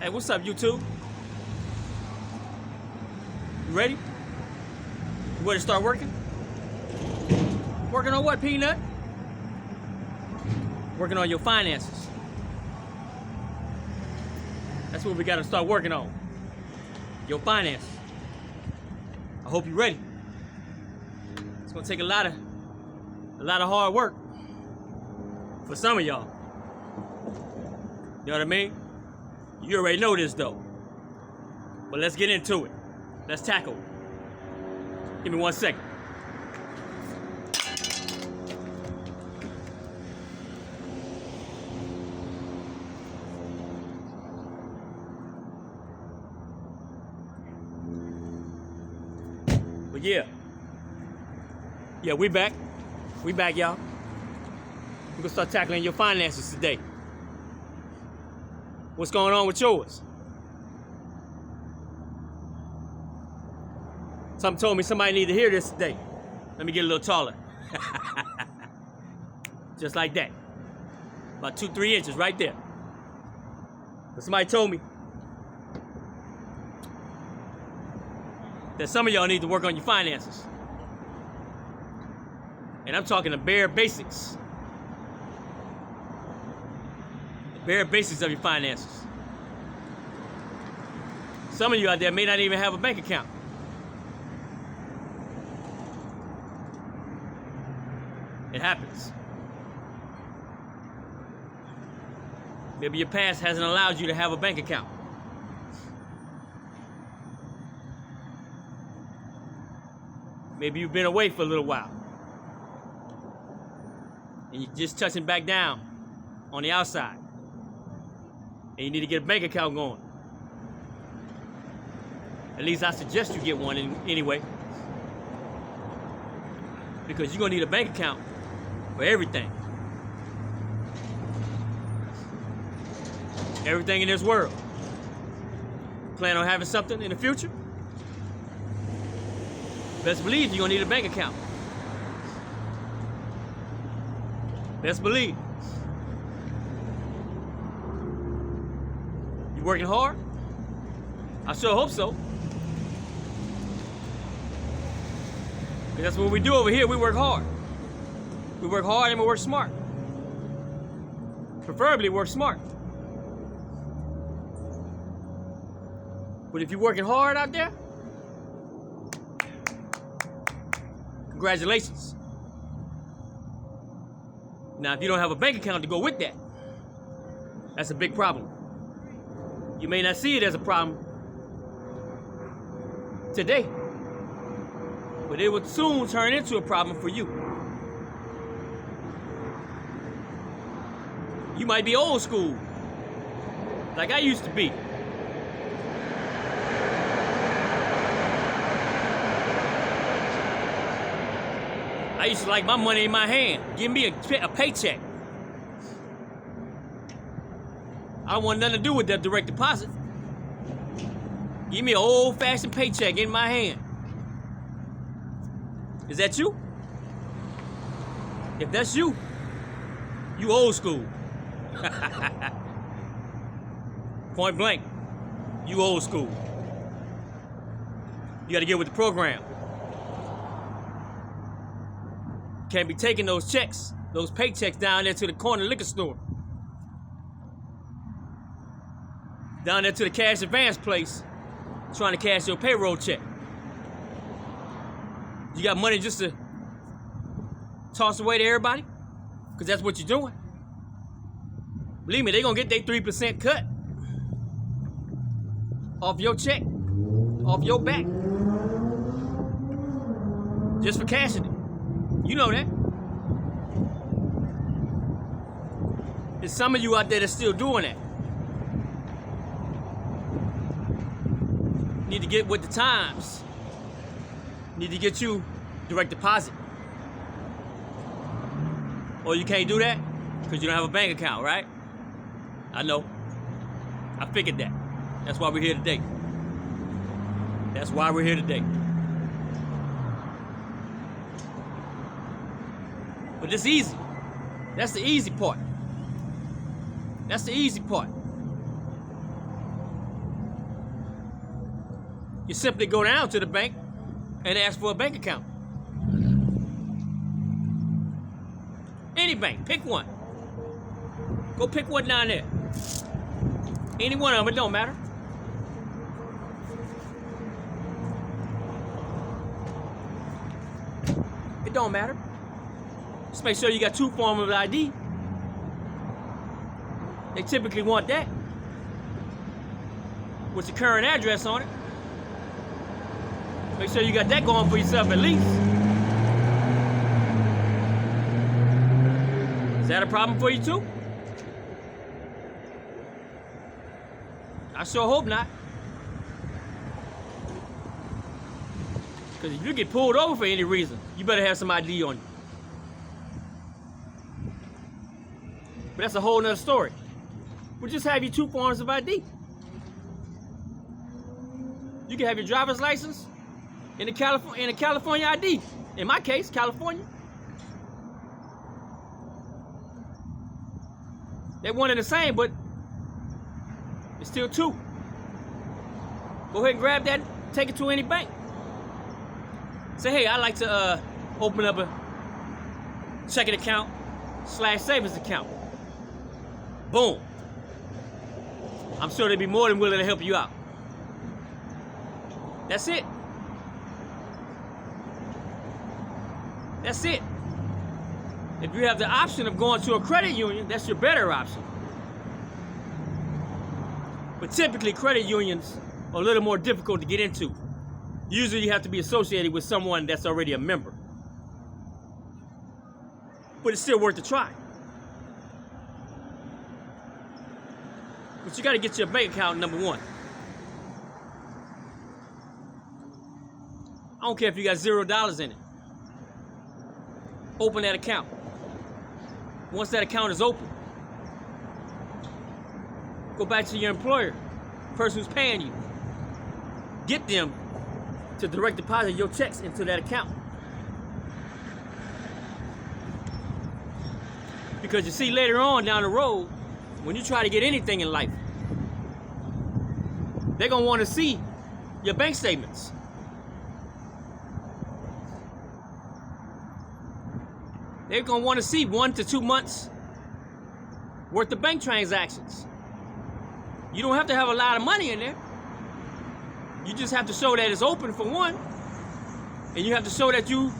Hey, what's up, YouTube? You ready? You ready to start working? Working on what, Peanut? Working on your finances. That's what we gotta start working on. Your finances. I hope you're ready. It's gonna take a lot of hard work for some of y'all. You know what I mean? You already know this though. But let's get into it. Let's tackle it. Give me 1 second. But yeah, we back. We back, y'all. We're gonna start tackling your finances today. What's going on with yours? Something told me somebody need to hear this today. Let me get a little taller. Just like that. About 2-3 inches right there. But somebody told me that some of y'all need to work on your finances. And I'm talking the bare basics. The bare basics of your finances. Some of you out there may not even have a bank account. It happens. Maybe your past hasn't allowed you to have a bank account. Maybe you've been away for a little while. And you're just touching back down on the outside. And you need to get a bank account going. At least I suggest you get one anyway. Because you're going to need a bank account for everything. Everything in this world. Plan on having something in the future? Best believe you're going to need a bank account. Best believe. You working hard? I sure hope so. Because that's what we do over here. We work hard. We work hard and we work smart. Preferably work smart. But if you're working hard out there, congratulations. Now, if you don't have a bank account to go with that, that's a big problem. You may not see it as a problem today, but it will soon turn into a problem for you. You might be old school, like I used to be. I used to like my money in my hand. Give me a paycheck. I don't want nothing to do with that direct deposit. Give me an old-fashioned paycheck in my hand. Is that you? If that's you, you old school. Point blank, you old school. You gotta get with the program. Can't be taking those checks, those paychecks down there to the corner liquor store. Down there to the cash advance place, trying to cash your payroll check. You got money just to toss away to everybody? Because that's what you're doing. Believe me, they're going to get their 3% cut off your check, off your back. Just for cashing it. You know that. There's some of you out there that's still doing that. Need to get with the times. Need to get you direct deposit. Or you can't do that because you don't have a bank account, right? I know. I figured that. That's why we're here today. That's why we're here today. But it's easy. That's the easy part. That's the easy part. You simply go down to the bank and ask for a bank account. Any bank, pick one. Go pick one down there. Any one of them, it don't matter. It don't matter. Just make sure you got two forms of ID. They typically want that with your current address on it. Make sure you got that going for yourself at least. Is that a problem for you too? I sure hope not. Because if you get pulled over for any reason, you better have some ID on you. But that's a whole nother story. We'll just have you two forms of ID. You can have your driver's license and a California ID. In my case, California. They're one and the same, but it's still two. Go ahead and grab that, take it to any bank. Say, hey, I'd like to open up a checking account / savings account. Boom. I'm sure they'd be more than willing to help you out. That's it. That's it. If you have the option of going to a credit union, that's your better option. But typically, credit unions are a little more difficult to get into. Usually, you have to be associated with someone that's already a member. But it's still worth a try. But you got to get your bank account, number one. I don't care if you got $0 in it. Open that account. Once that account is open, go back to your employer, the person who's paying you. Get them to direct deposit your checks into that account. Because you see, later on down the road, when you try to get anything in life, they're going to want to see your bank statements. They're going to want to see 1 to 2 months worth of bank transactions. You don't have to have a lot of money in there. You just have to show that it's open for one. And you have to show that you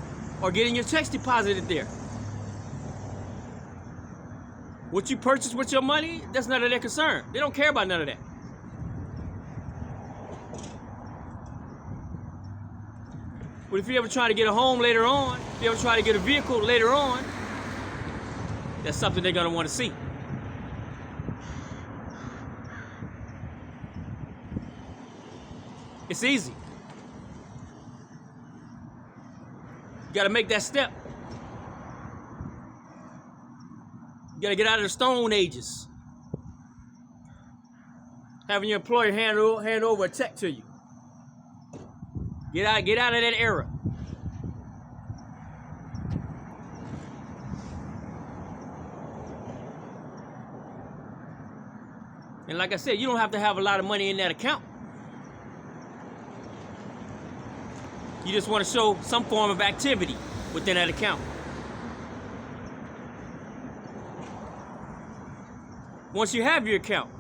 are getting your checks deposited there. What you purchase with your money, that's none of their concern. They don't care about none of that. But if you ever try to get a home later on, if you ever try to get a vehicle later on, that's something they're going to want to see. It's easy. You got to make that step. You got to get out of the stone ages. Having your employer hand over a check to you. Get out of that era. And like I said, you don't have to have a lot of money in that account. You just want to show some form of activity within that account. Once you have your account,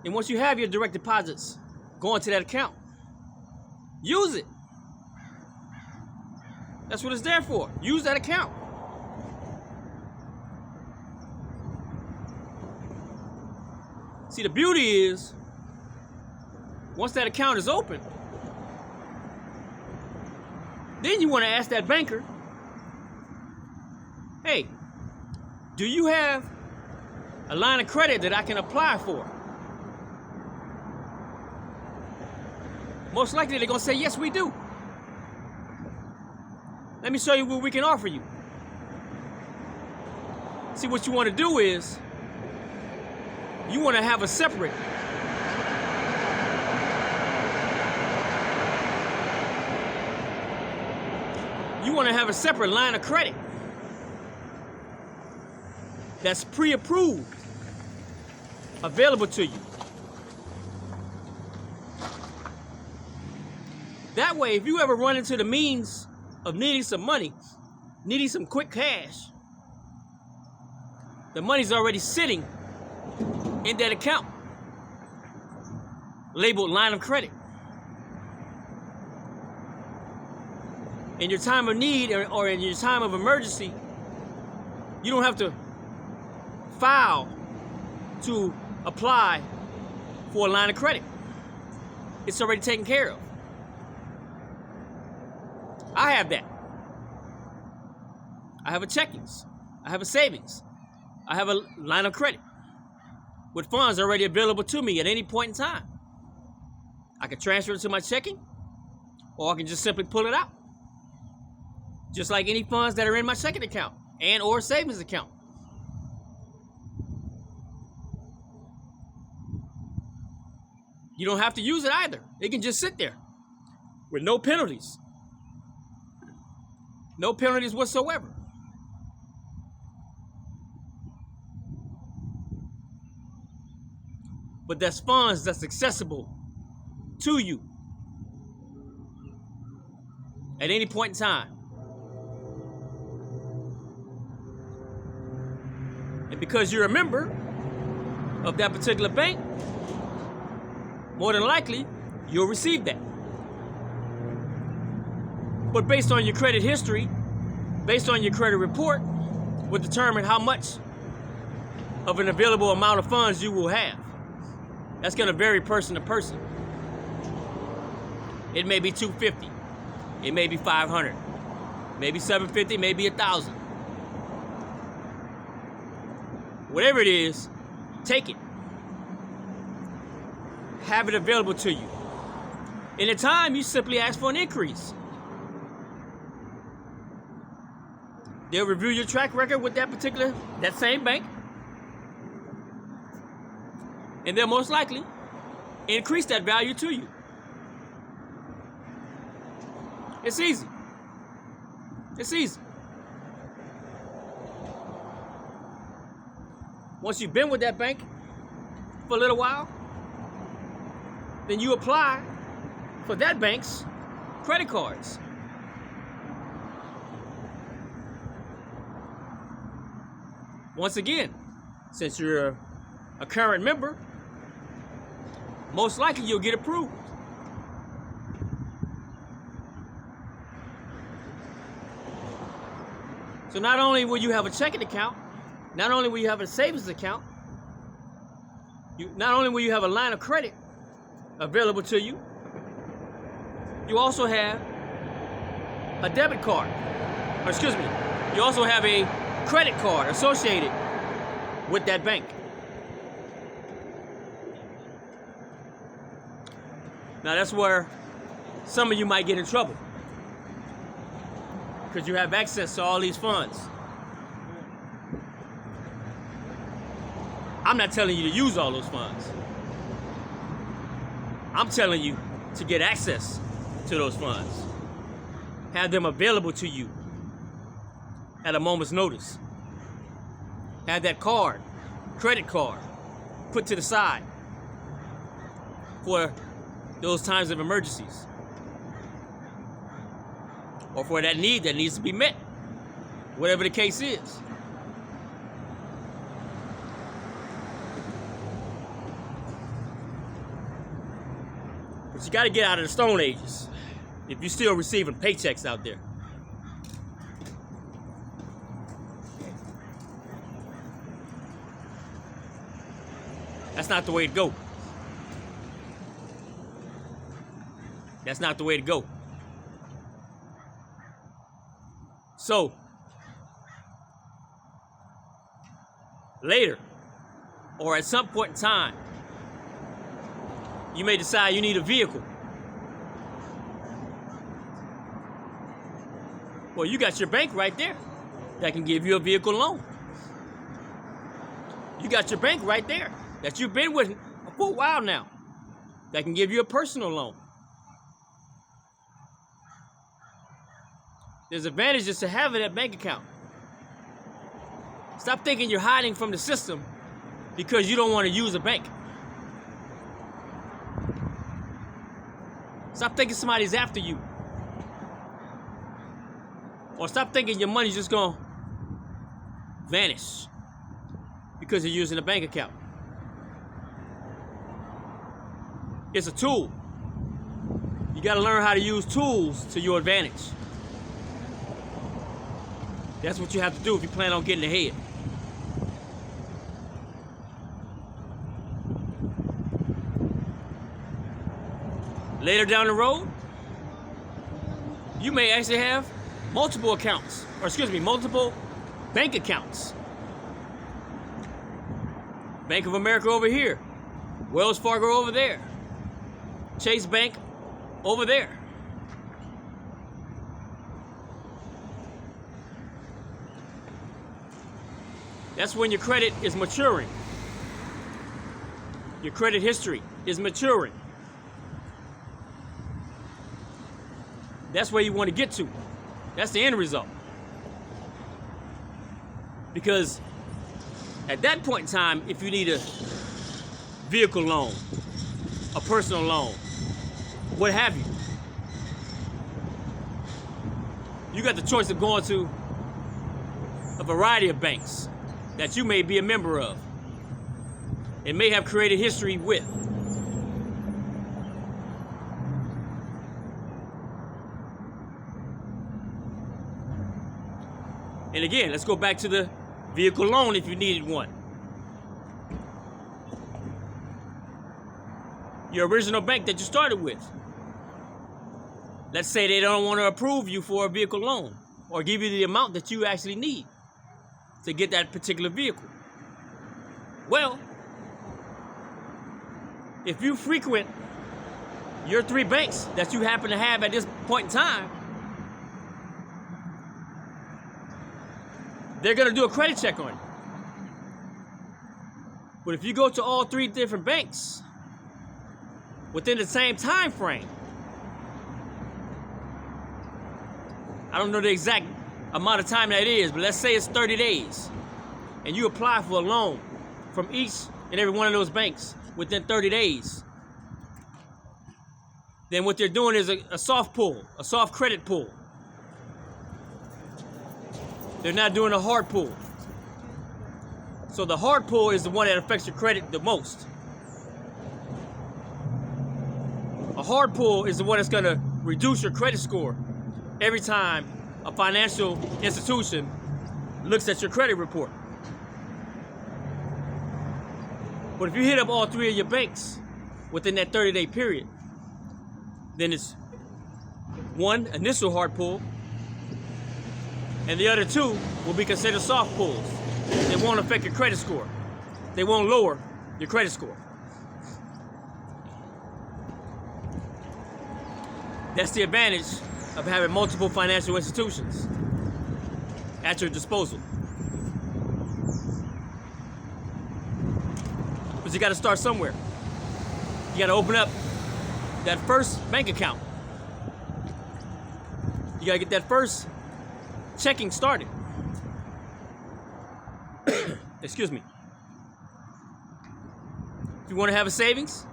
and once you have your direct deposits going to that account, use it. That's what it's there for. Use that account. See, the beauty is, once that account is open, then you want to ask that banker, hey, do you have a line of credit that I can apply for? Most likely they're going to say, yes, we do. Let me show you what we can offer you. See, what you want to do is, you want to have a separate line of credit that's pre-approved, available to you. That way, if you ever run into the means of needing some money, needing some quick cash, the money's already sitting in that account, labeled line of credit. In your time of need or in your time of emergency, you don't have to file to apply for a line of credit. It's already taken care of. I have that. I have a checkings. I have a savings. I have a line of credit with funds already available to me at any point in time. I can transfer it to my checking, or I can just simply pull it out. Just like any funds that are in my checking account and or savings account. You don't have to use it either. It can just sit there with no penalties. No penalties whatsoever. But that's funds that's accessible to you at any point in time. And because you're a member of that particular bank, more than likely, you'll receive that. But based on your credit history, based on your credit report, will determine how much of an available amount of funds you will have. That's going to vary person to person. It may be $250. It may be $500. Maybe $750, maybe $1,000. Whatever it is, take it. Have it available to you. In a time, you simply ask for an increase. They'll review your track record with that same bank. And they'll most likely increase that value to you. It's easy. It's easy. Once you've been with that bank for a little while, then you apply for that bank's credit cards. Once again, since you're a current member, most likely you'll get approved. So not only will you have a checking account, not only will you have a savings account, not only will you have a line of credit available to you, you also have a debit card. Or excuse me, you also have a credit card associated with that bank. Now that's where some of you might get in trouble, because you have access to all these funds. I'm not telling you to use all those funds. I'm telling you to get access to those funds. Have them available to you at a moment's notice. Have that card, credit card, put to the side for those times of emergencies, or for that need that needs to be met, whatever the case is. But you got to get out of the Stone Ages if you're still receiving paychecks out there. That's not the way to go. That's not the way to go. So, later, or at some point in time, you may decide you need a vehicle. Well, you got your bank right there that can give you a vehicle loan. You got your bank right there that you've been with for a while now that can give you a personal loan. There's advantages to having that bank account. Stop thinking you're hiding from the system because you don't want to use a bank. Stop thinking somebody's after you. Or stop thinking your money's just gonna vanish because you're using a bank account. It's a tool. You gotta learn how to use tools to your advantage. That's what you have to do if you plan on getting ahead. Later down the road, you may actually have multiple accounts, or multiple bank accounts. Bank of America over here, Wells Fargo over there, Chase Bank over there. That's when your credit is maturing. Your credit history is maturing. That's where you want to get to. That's the end result. Because at that point in time, if you need a vehicle loan, a personal loan, what have you, you got the choice of going to a variety of banks that you may be a member of and may have created history with. And again, let's go back to the vehicle loan if you needed one. Your original bank that you started with. Let's say they don't want to approve you for a vehicle loan or give you the amount that you actually need to get that particular vehicle. Well, if you frequent your 3 banks that you happen to have at this point in time, they're going to do a credit check on you. But if you go to all 3 different banks within the same time frame, I don't know the exact amount of time that is, but let's say it's 30 days, and you apply for a loan from each and every one of those banks within 30 days, then what they're doing is a soft pull, a soft credit pull. They're not doing a hard pull. So the hard pull is the one that affects your credit the most. A hard pull is the one that's going to reduce your credit score every time a financial institution looks at your credit report. But if you hit up all 3 of your banks within that 30-day period, then it's one initial hard pull, and the other 2 will be considered soft pulls. They won't affect your credit score. They won't lower your credit score. That's the advantage of having multiple financial institutions at your disposal. But you got to start somewhere. You got to open up that first bank account. You got to get that first checking started. Excuse me. If you want to have a savings,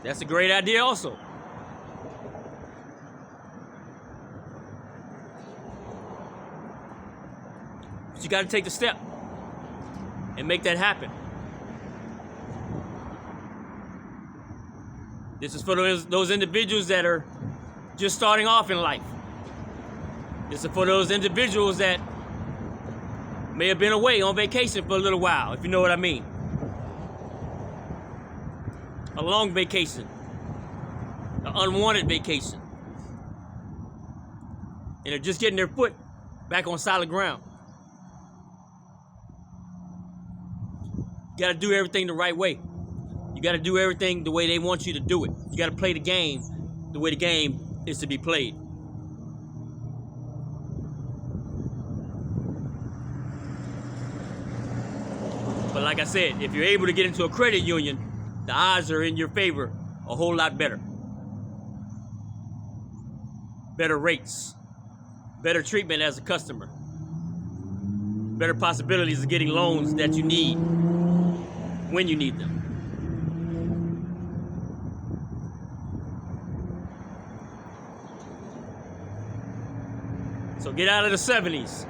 that's a great idea also. But you got to take the step and make that happen. This is for those individuals that are just starting off in life. This is for those individuals that may have been away on vacation for a little while, if you know what I mean. A long vacation. An unwanted vacation. And they're just getting their foot back on solid ground. You gotta do everything the right way. You gotta do everything the way they want you to do it. You gotta play the game the way the game is to be played. But like I said, if you're able to get into a credit union, the odds are in your favor a whole lot better. Better rates, better treatment as a customer, better possibilities of getting loans that you need when you need them. So get out of the 70s.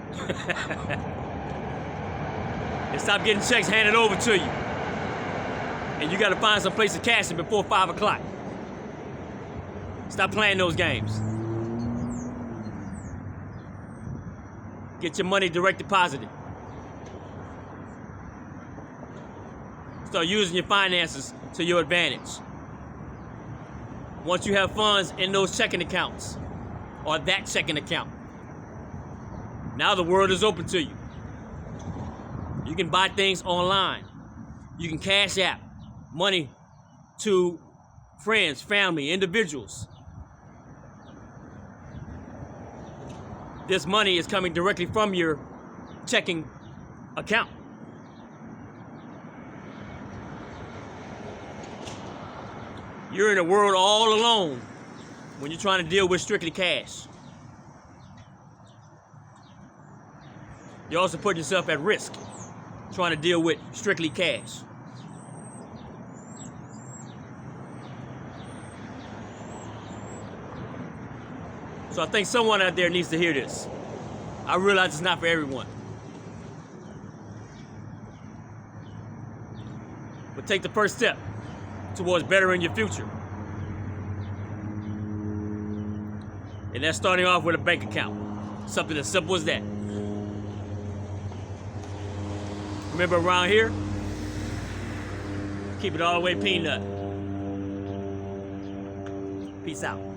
And stop getting checks handed over to you. And you gotta find some place to cash it before 5 o'clock. Stop playing those games. Get your money direct deposited. Start using your finances to your advantage. Once you have funds in those checking accounts, or that checking account, now the world is open to you. You can buy things online. You can cash app money to friends, family, individuals. This money is coming directly from your checking account. You're in a world all alone when you're trying to deal with strictly cash. You're also putting yourself at risk trying to deal with strictly cash. So I think someone out there needs to hear this. I realize it's not for everyone. But take the first step towards bettering your future. And that's starting off with a bank account. Something as simple as that. Remember, around here, keep it all the way peanut. Peace out.